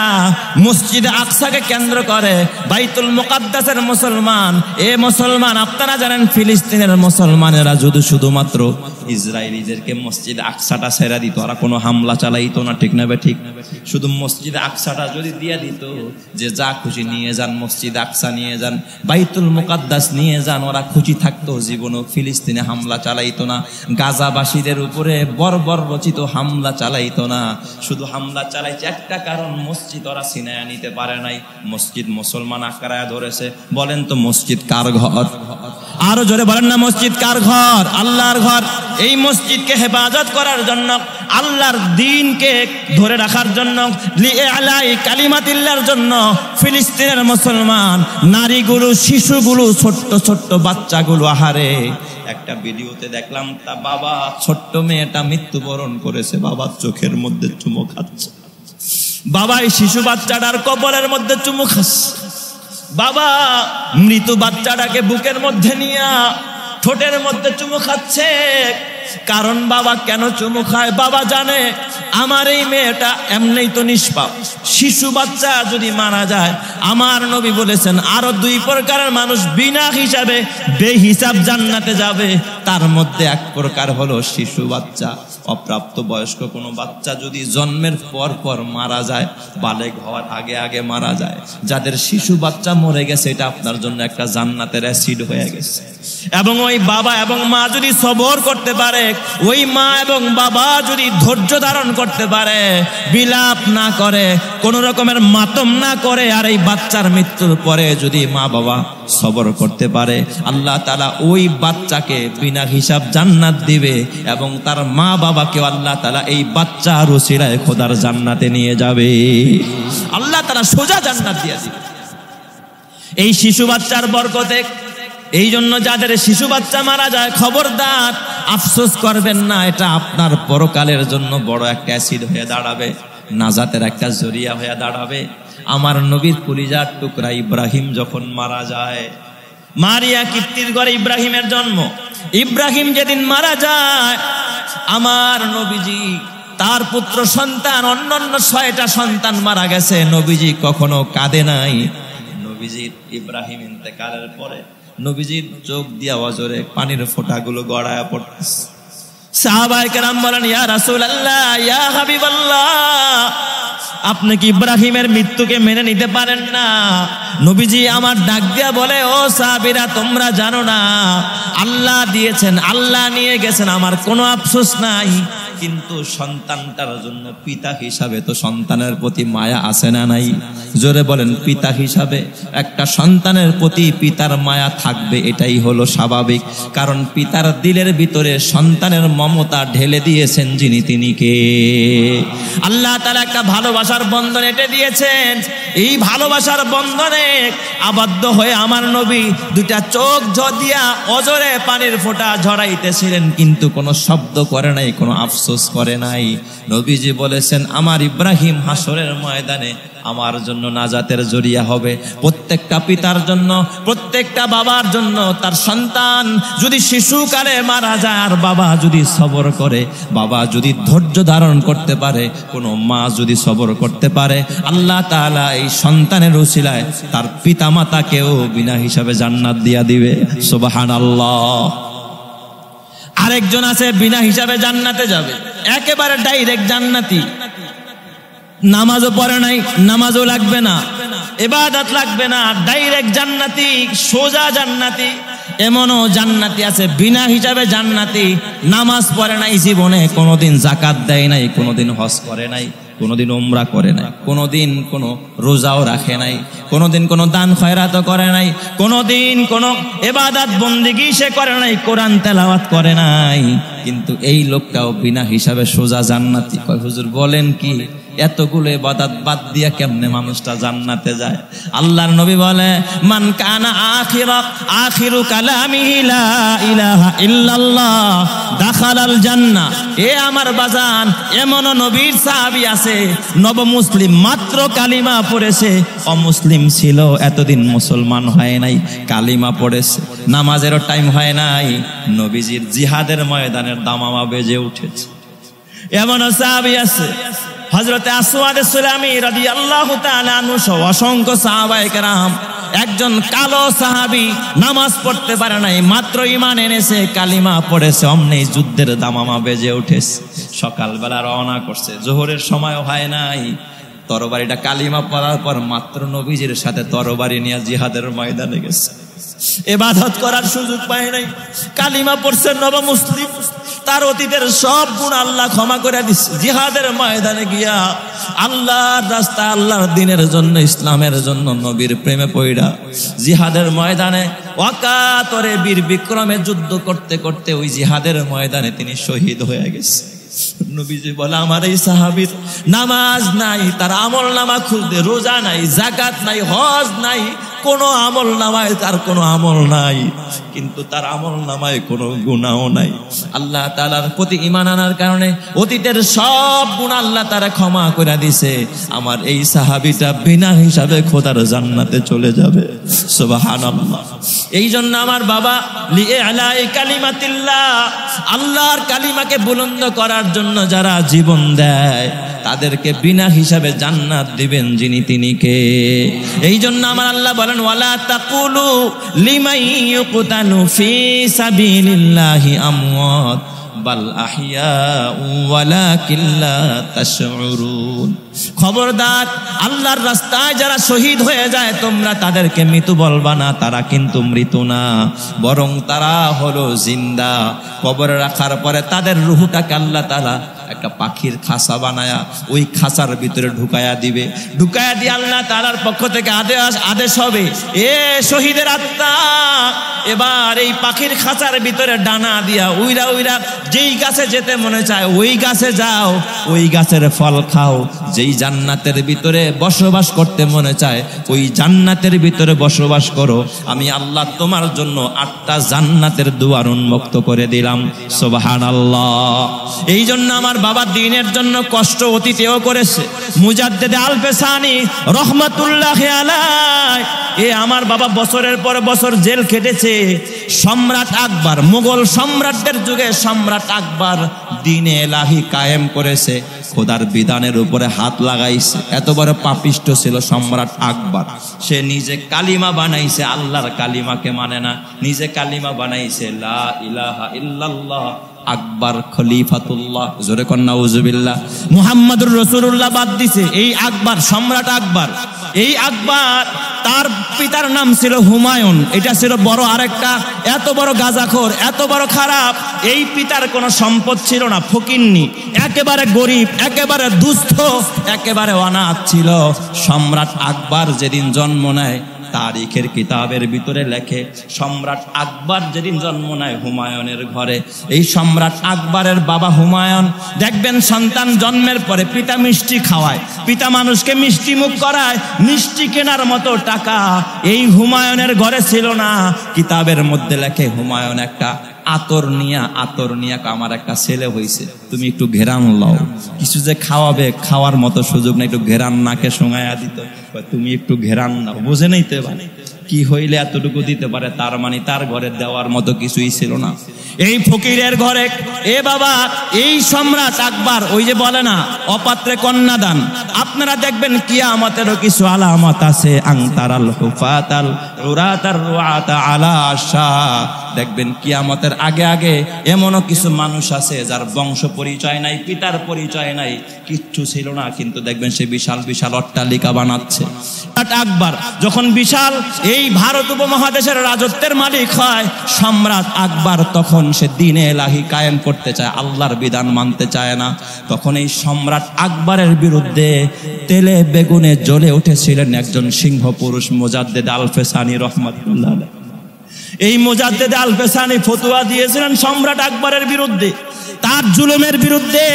মসজিদ আকসাকে কেন্দ্র করে বাইতুল মুকাদ্দাসের মুসলমান, এ মুসলমান আপনারা জানেন ফিলিস্তিনের মুসলমানেরা যদি শুধুমাত্র ইসরায়েলিদেরকে মসজিদ আকসাটা ছেড়ে দিত, ওরা কোনো হামলা চালাইতো না, ঠিক না? ঠিক। শুধু মসজিদ আকসাটা যদি দিয়ে দিত যে যা খুশি নিয়ে যান, মসজিদ আকসা নিয়ে যান, বাইতুল মুকাদ্দাস নিয়ে যান, ওরা খুশি থাকতো, জীবনও ফিলিস্তিনে হামলা চালাইতো না। গাজাবাসীদের উপরে বর্বর রচিত হামলা চালাইতো না। শুধু হামলা চালাইছে একটা কারণ, মসজিদ ওরা ছিনায়া নিতে পারে নাই, মসজিদ মুসলমান আঁকড়ায় ধরেছে। বলেন তো মসজিদ কার ঘর? আরো জোরে বলেন না, মসজিদ কার ঘর? আল্লাহর ঘর। এই মসজিদকে হেফাজত করার জন্য, আল্লাহর দ্বীনকে ধরে রাখার জন্য, লিইলাহি কালিমাতিল্লাহর জন্য ফিলিস্তিনের মুসলমান নারীগুলো, শিশুগুলো, ছোট্ট ছোট্ট বাচ্চাগুলো, আহারে একটা ভিডিওতে দেখলাম তা বাবা, ছোট্ট মেয়েটা মৃত্যুবরণ করেছে, বাবার চোখের মধ্যে চুমু খাচ্ছে, বাবা এই শিশু বাচ্চাটার কপালের মধ্যে চুমু খাচ্ছে, বাবা মৃত বাচ্চাটাকে বুকের মধ্যে নিয়ে ঠোঁটের মধ্যে চুমু খাচ্ছে। কারণ বাবা কেন চুমু খায়? বাবা জানে আমার এই মেয়েটা এমনিই তো নিষ্পাপ, শিশু বাচ্চা যদি মারা যায়, আমার নবী বলেছেন আরো 2 প্রকারের মানুষ বিনা হিসাবে বেহিসাব জান্নাতে যাবে। তার মধ্যে এক প্রকার হলো শিশু বাচ্চা। অপ্রাপ্ত বয়স্ক কোনো বাচ্চা যদি জন্মের পর পর মারা যায়, বালেগ হওয়ার আগে আগে মারা যায়, যাদের শিশু বাচ্চা মরে গেছে, এটা আপনার জন্য একটা জান্নাতের অ্যাসিড হয়ে গেছে। এবং ওই বাবা এবং মা যদি সবর করতে পারে, ওই মা এবং বাবা যদি ধৈর্য ধারণ করতে পারে, বিলাপ না করে, কোন রকমের মাতম না করে, আর এই বাচ্চার মৃত্যুর পরে যদি মা বাবা সবর করতে পারে, আল্লাহ তাআলা ওই বাচ্চাকে বিনা হিসাব জান্নাত দিবে এবং তার মা বাবাকেও আল্লাহ তাআলা এই বাচ্চার ওসিলায় খোদার জান্নাতে নিয়ে যাবে। আল্লাহ তাআলা সোজা জান্নাত দিয়ে দিবে এই শিশু বাচ্চার বরকতে। এই জন্য যাদের শিশু বাচ্চা মারা যায়, খবরদার আফসোস করবেন না, এটা আপনার পরকালের জন্য বড় একটা অ্যাসিড হয়ে দাঁড়াবে, নাজাতের একটা জরিয়া হয়ে দাঁড়াবে। আমার নবীর কলিজার টুকরা ইব্রাহিম যখন মারা যায়, মারিয়া কিপ্তির ঘরে ইব্রাহিমের জন্ম, ইব্রাহিম যেদিন মারা যায়, আমার নবীজি তার পুত্র সন্তান, অন্যান্য 6টা সন্তান মারা গেছে, নবীজি কখনো কাঁদে নাই। নবীজির ইব্রাহিম ইন্তেকালের পরে নবীজির চোখ দিয়া ওয়াজরে পানির ফোঁটাগুলো গড়ায়া পড়তেছে। সাহাবায়ে কেরাম বলেন, ইয়া রাসূলুল্লাহ, ইয়া হাবিবাল্লাহ, আপনি কি ইব্রাহিমের মৃত্যুকে মেনে নিতে পারেন না? নবীজি আমার ডাক দিয়া বলে, ও সাহাবীরা, তোমরা জানো না আল্লাহ দিয়েছেন, আল্লাহ নিয়ে গেছেন, আমার কোনো আফসোস নাই। কিন্তু সন্তানটার জন্য পিতা হিসাবে তো সন্তানের প্রতি মায়া আছে না নাই? জোরে বলেন, পিতা হিসাবে একটা সন্তানের প্রতি পিতার মায়া থাকবে, এটাই হলো স্বাভাবিক। কারণ পিতার দিলের ভিতরে সন্তানের মমতা ঢেলে দিয়েছেন যিনি, তিনি কে? আল্লাহ তাআলা একটা ভালোবাসার বন্ধন এঁটে দিয়েছেন। এই ভালোবাসার বন্ধনে আবদ্ধ হয়ে আমার নবী দুটা চোখ ঝরিয়া অজরে পানির ফোঁটা ঝরাইতেছিলেন, কিন্তু কোনো শব্দ করে নাই, কোনো আফসোস করে নাই। নবীজি বলেছেন, আমার ইব্রাহিম হাসরের ময়দানে আমার জন্য নাজাতের জরিয়া হবে। প্রত্যেকটা পিতার জন্য, প্রত্যেকটা বাবার জন্য তার সন্তান যদি শিশুকালে মারা যায় আর বাবা যদি সবর করে, বাবা যদি ধৈর্য ধারণ করতে পারে, কোনো মা যদি সবর করতে পারে, আল্লাহ তাআলা এই সন্তানের উসিলায় তার পিতা মাতাকেও বিনা হিসাবে জান্নাত দিয়া দিবে। সুবহানাল্লাহ। আরেকজন আছে বিনা হিসাবে জান্নাতে যাবে, একেবারে ডাইরেক্ট জান্নাতি। নামাজও পড়ে নাই, নামাজও লাগবে না, ইবাদত লাগবে না, ডাইরেক্ট জান্নাতি, সোজা জান্নাতি। এমনও জান্নাতি আছে বিনা হিসাবে জান্নাতি, নামাজ পড়ে নাই জীবনে, কোনোদিন যাকাত দেয় নাই, কোনোদিন হজ করে নাই, কোনোদিন উমরা করে নাই, কোনোদিন কোনো রোজাও রাখে নাই, কোনোদিন কোনো দান খয়রাতও করে নাই, কোনোদিন কোনো ইবাদত বন্দেগী সে করে নাই, কোরআন তেলাওয়াত করে নাই, কিন্তু এই লোকটাও বিনা হিসাবে সোজা জান্নাতি। কয় হুজুর বলেন কি, এতগুলো ইবাদত বাদ দিয়া কেমনে মানুষটা জান্নাতে যায়? আল্লাহর নবী বলে, মান কানা আখিরু কালামিহি লা ইলাহা ইল্লাল্লাহ দাখালাল জান্নাহ। এ আমার বাজান, এমন নবীর সাহাবী আছে নব মুসলিম, মাত্র কালিমা পড়েছে, অমুসলিম ছিল, এতদিন মুসলমান হয় নাই, কালিমা পড়েছে, নামাজেরও টাইম হয় নাই, নবীজির জিহাদের ময়দানের দামামা বেজে উঠেছে। এমন সাহাবী আছে হযরতে আসওয়াদ সুলামি রাদিয়াল্লাহু তাআলা আনহু সহ অসংখ্য সাহাবায়ে কেরাম। একজন কালো সাহাবী নামাজ পড়তে পারে নাই, মাত্র ঈমান এনেছে, কালিমা পড়েছে, অমনি যুদ্ধের দামামা বেজে উঠেছে। সকালবেলা রওনা করছে, জোহরের সময় হয় নাই, তরবারিটা কালিমা পড়ার পর মাত্র নবীজির সাথে তরবারি নিয়ে জিহাদের ময়দানে গেছে। ইবাদত করার সুযোগ পায় নাই, কালিমা পড়ছে, নব মুসলিম, তার অতীতের সব গুণ আল্লাহ ক্ষমা করে দিচ্ছে। জিহাদের ময়দানে গিয়া আল্লাহর রাস্তা, আল্লাহর দ্বীনের জন্য, ইসলামের জন্য নবীর প্রেমে পড়া জিহাদের ময়দানে অকাতরে বীর বিক্রমে যুদ্ধ করতে করতে ওই জিহাদের ময়দানে তিনি শহীদ হয়ে গেছে। নবীজি বলে, আমার এই সাহাবীর নামাজ নাই, তার আমল নামা খুঁজতে, রোজা নাই, যাকাত নাই, হজ নাই, কোনো আমল নামায় তার কোনো আমল নাই, কিন্তু তার আমল নামায় কোনো গুনাহও নাই। আল্লাহ তাআলার প্রতি ঈমান আনার কারণে অতীতের সব গুনাহ আল্লাহ তাআলা ক্ষমা করে দিয়েছে। আমার এই সাহাবীটা বিনা হিসাবে খোদার জান্নাতে চলে যাবে। সুবহানাল্লাহ। এই জন্য আমার বাবা লিআলাই কালিমাতিল্লাহ, আল্লাহর কালিমাকে বুলন্দ করার জন্য যারা জীবন দেয় তাদেরকে বিনা হিসাবে জান্নাত দিবেন যিনি, তিনি কে? এই জন্য আমার আল্লাহ বলেন, ওয়ালা তাকুলু লিমান ইউকতালু ফি সাবিলিল্লাহি আমওয়াত বাল আহইয়াউ ওয়ালাকিন লা তাশউরুন। খবরদার, আল্লাহর রাস্তায় যারা শহীদ হয়ে যায় তোমরা তাদেরকে মৃত্যু বলবা না, তারা কিন্তু মৃত্যু না, বরং তারা হলো জিন্দা। কবরে রাখার পরে তাদের রূহটাকে আল্লাহ তাআলা একটা পাখির খাঁচা বানায়া ওই খাঁচার ভিতরে ঢুকায়া দিবে। ঢুকায়া দিয়ে আল্লাহ তাআলার পক্ষ থেকে আদেশ হবে, এ শহীদের আত্মা, এবার এই পাখির খাঁচার ভিতরে ডানা দিয়া উইরা উইরা যেই গাছে যেতে মনে চায় ওই গাছে যাও, ওই গাছের ফল খাও। যেই জান্নাতের ভিতরে বসবাস করতে মনে চায় ওই জান্নাতের ভিতরে বসবাস করো। আমি আল্লাহ তোমার জন্য 8টা জান্নাতের দুয়ার উন্মুক্ত করে দিলাম। সুবহানাল্লাহ। এই জন্য আমার বাবা দ্বীনের জন্য কষ্ট অতীতেও করেছে। মুজাদ্দেদ আল পেসানি রহমাতুল্লাহি আলাইহি, এ আমার বাবা বছরের পর বছর জেল খেটেছে। সম্রাট আকবর, মুঘল সম্রাটদের যুগে সম্রাট আকবর দ্বীনে এলাহি কায়েম করেছে, খোদার বিধানের উপরে হাত লাগাইছে। এত বড় পাপিষ্ট ছিল সম্রাট আকবর, সে নিজে কালিমা বানাইছে, আল্লাহর কালিমাকে মানে না, নিজে কালিমা বানাইছে লা ইলাহা ইল্লাল্লাহ। আকবর খলিফাতুল্লাহ, জোরে কর নাউজুবিল্লাহ। মুহাম্মাদুর রাসূলুল্লাহ বাদ দিছে। এই আকবর, সম্রাট আকবর, এই আকবর তার পিতার নাম ছিল হুমায়ুন। এটা ছিল বড় আরেকটা এত বড় গাঁজাখোর, এত বড় খারাপ। এই পিতার কোনো সম্পদ ছিল না, ফকিন্নি, একেবারে গরিব, একেবারে দুস্থ, একেবারে অনাথ ছিল। সম্রাট আকবর যেদিন জন্ম নেয়, তারিখের কিতাবের ভিতরে লেখে সম্রাট আকবর যেদিন জন্ম নেয় হুমায়ুনের ঘরে। এই সম্রাট আকবরের বাবা হুমায়ুন দেখবেন সন্তান জন্মের পরে পিতা মিষ্টি খাওয়ায়, পিতা মানুষকে মিষ্টি মুখ করায়, মিষ্টি কেনার মতো টাকা এই হুমায়ুনের ঘরে ছিল না। কিতাবের মধ্যে লেখে হুমায়ুন একটা আতর নিয়া আমার একটা ছেলে হয়েছে, তুমি একটু ঘেরান লও। কিছু যে খাওয়াবে, খাওয়ার মতো সুযোগ না, একটু ঘেরান নাকে শোঙাইয়া দিত, তুমি একটু ঘেরান নাও। বুঝে নেই তো এবার কি হইলে এতটুকু দিতে পারে, তার মানে তার ঘরে দেওয়ার মতো কিছুই ছিল না। এই ফকিরের ঘরে এ বাবা এই সম্রাট আকবর ওই যে বলে না অপাত্রে কন্যাদান, আপনারা দেখবেন কিয়ামতেরও কিছু আলামত আছে। আংতারাল হুফাতাল উরাতার রুআতা আলা আশা, দেখবেন কিয়ামতের আগে আগে এমনও কিছু মানুষ আছে যার বংশ পরিচয় নাই, পিতার পরিচয় নাই, কিচ্ছু ছিল না, কিন্তু দেখবেন সে বিশাল বিশাল অট্টালিকা বানাচ্ছে। আকবর যখন বিশাল এই ভারত উপমহাদেশের রাজত্বের মালিক হয়, সম্রাট আকবর তখন সে দ্বীনে ইলাহি কায়েম করতে চায়, আল্লাহর বিধান মানতে চায় না। তখন এই সম্রাট আকবরের বিরুদ্ধে তেলে বেগুনে জ্বলে উঠেছিলেন একজন সিংহ পুরুষ, মুজাদ্দেদ আল-ফেসানি রহমাতুল্লাহ আলাইহি। এই মুজাদ্দেদ আল-ফেসানি ফতোয়া দিয়েছিলেন সম্রাট আকবরের বিরুদ্ধে, তার জুলুমের বিরুদ্ধে।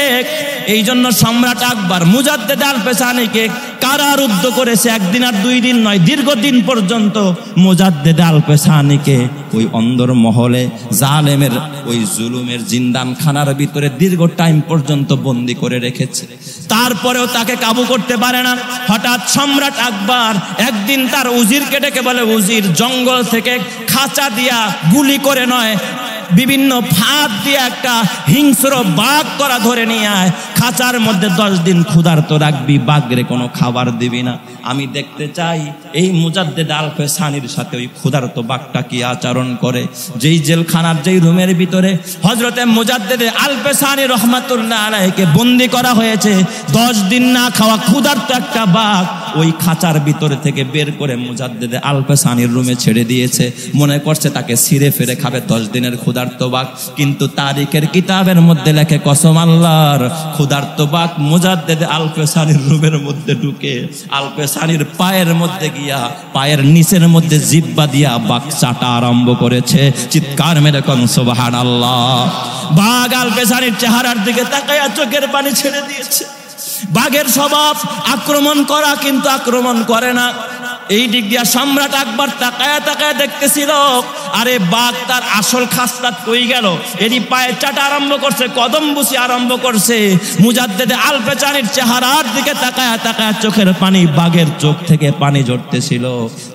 এই জন্য সম্রাট আকবর মুজাদ্দেদ আল-ফেসানিকে কারারুদ্ধ করেছে, একদিন আর দুই দিন নয়, দীর্ঘদিন পর্যন্ত মুজাদ্দেদ আল-ফেসানিকে ওই অন্দর মহলে জালেমের ওই জুলুমের জিন্দানখানার ভিতরে দীর্ঘ টাইম পর্যন্ত বন্দি করে রেখেছে। তারপরেও তাকে কাবু করতে পারে না। হঠাৎ সম্রাট আকবর একদিন তার উজিরকে ডেকে বলে, উজির, জঙ্গল থেকে খাঁচা দিয়া গুলি করে নয়, বিভিন্ন ফাঁদ দিয়ে একটা হিংস্র বাঘ করা ধরে নিয়ে আয়, খাঁচার মধ্যে 10 দিন ক্ষুধার্ত রাখবি, বাঘরে কোনো খাবার দিবি না। আমি দেখতে চাই এই মুজাদ্দেদ আল-ফেসানির সাথে ওই ক্ষুধার্ত বাঘটা কি আচরণ করে। যেই জেলখানার যেই রুমের ভিতরে হযরতে মুজাদ্দেদ আল-ফেসানি রহমাতুল্লাহ আলাইহিকে বন্দি করা হয়েছে, 10 দিন না খাওয়া ক্ষুধার্ত একটা বাঘ ওই খাঁচার ভিতরে থেকে বের করে মুজাদ্দেদ আল-ফেসানির রুমে ছেড়ে দিয়েছে। মনে করছে তাকে ছিঁড়ে ফেরে খাবে 10 দিনের ক্ষুধার্ত বাঘ, কিন্তু তারিখের কিতাবের মধ্যে লেখে কসম আল্লাহর, ক্ষুধার্ত বাঘ মুজাদ্দেদ আল-ফেসানির রুমের মধ্যে ঢুকে আল-ফেসানির পায়ের মধ্যে গিয়া পায়ের নিচের মধ্যে জিহ্বা দিয়া বাঘ চাটা আরম্ভ করেছে। চিৎকার মেরে কোন সুবহানাল্লাহ। বাঘ আল-ফেসানির চেহারার দিকে তাকায়া চোখের পানি ছেড়ে দিয়েছে। বাঘের স্বভাব আক্রমণ করা, কিন্তু আক্রমণ করে না। এই দিক দিয়া সম্রাট আকবর তাকায়া তাকায়া দেখতেছিল, আরে বাঘ তার আসল খাসটা কই গেল, এরই পায়ে চাটা আরম্ভ করছে, কদম বুসি আরম্ভ করছে। মুজাদ্দেদ আল-ফেসানির চেহারার দিকে তাকায়া তাকায়া চোখের পানি, বাঘের চোখ থেকে পানি ঝরতেছিল।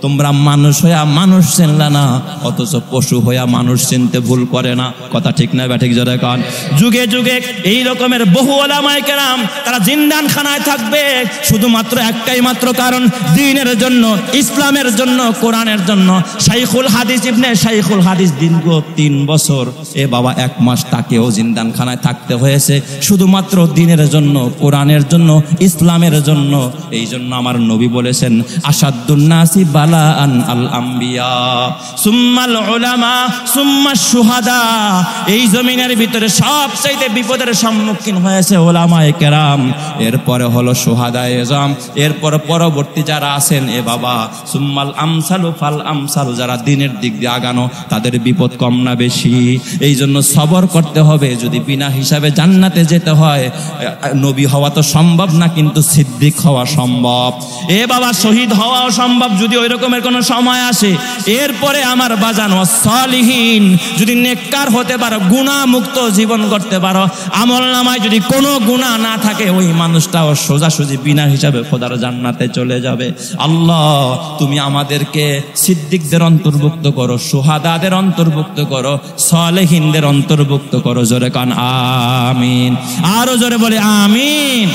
তোমরা মানুষ হইয়া মানুষ চিনলা না, অথচ পশু হইয়া মানুষ চিনতে ভুল করে না। কথা ঠিক না ব্যাঠিক জোরে কান। যুগে যুগে এই রকমের বহু ওলামায়ে কেরাম তারা জিন্দানখানায় থাকবে শুধুমাত্র একটাই মাত্র কারণ, দ্বীনের জন্য, ইসলামের জন্য, কোরআনের জন্য। শাইখুল হাদিস ইবনে শাইখুল হাদিস দীর্ঘ 3 বছর এ বাবা 1 মাস তাকেও জিন্দানখানায় থাকতে হয়েছে শুধুমাত্র দ্বীনের জন্য, কোরআনের জন্য, ইসলামের জন্য। এই জন্য আমার নবী বলেছেন, আসাদুন নাসি বালাআন আল আম্বিয়া সুম্মাল উলামা সুম্মাশ শুহাদা। এই জমিনের ভিতরে সবচেয়ে বিপদের সম্মুখীন হয়েছে ওলামায়ে কেরাম, এরপরে হলো শুহাদায়ে আযম, এরপর পরবর্তী যারা আছেন এ বাবা সুম্মাল আমসালু ফাল আমসালু, যারা দ্বীনের দিক দিয়ে আগানো তাদের বিপদ কম না বেশি। এই জন্য সবর করতে হবে। যদি বিনা হিসাবে জান্নাতে যেতে হয়, নবী হওয়া তো সম্ভব না, কিন্তু সিদ্দিক হওয়া সম্ভব। এ বাবা শহীদ হওয়াও সম্ভব যদি ওই রকমের কোনো সময় আসে। এরপরে আমার বাজান ওয়াসসালিহিন, যদি নেককার হতে পারো, গুনাহ মুক্ত জীবন করতে পারো, আমল নামায় যদি কোনো গুনাহ না থাকে, ওই মানুষটাও সোজাসুজি বিনা হিসাবে খোদার জান্নাতে চলে যাবে। আল্লাহ তুমি আমাদেরকে সিদ্দিকদের অন্তর্ভুক্ত করো, শুহাদাদের অন্তর্ভুক্ত করো, সালেহিনদের অন্তর্ভুক্ত করো। জোরে কান আমিন। আরো জোরে বলে আমিন।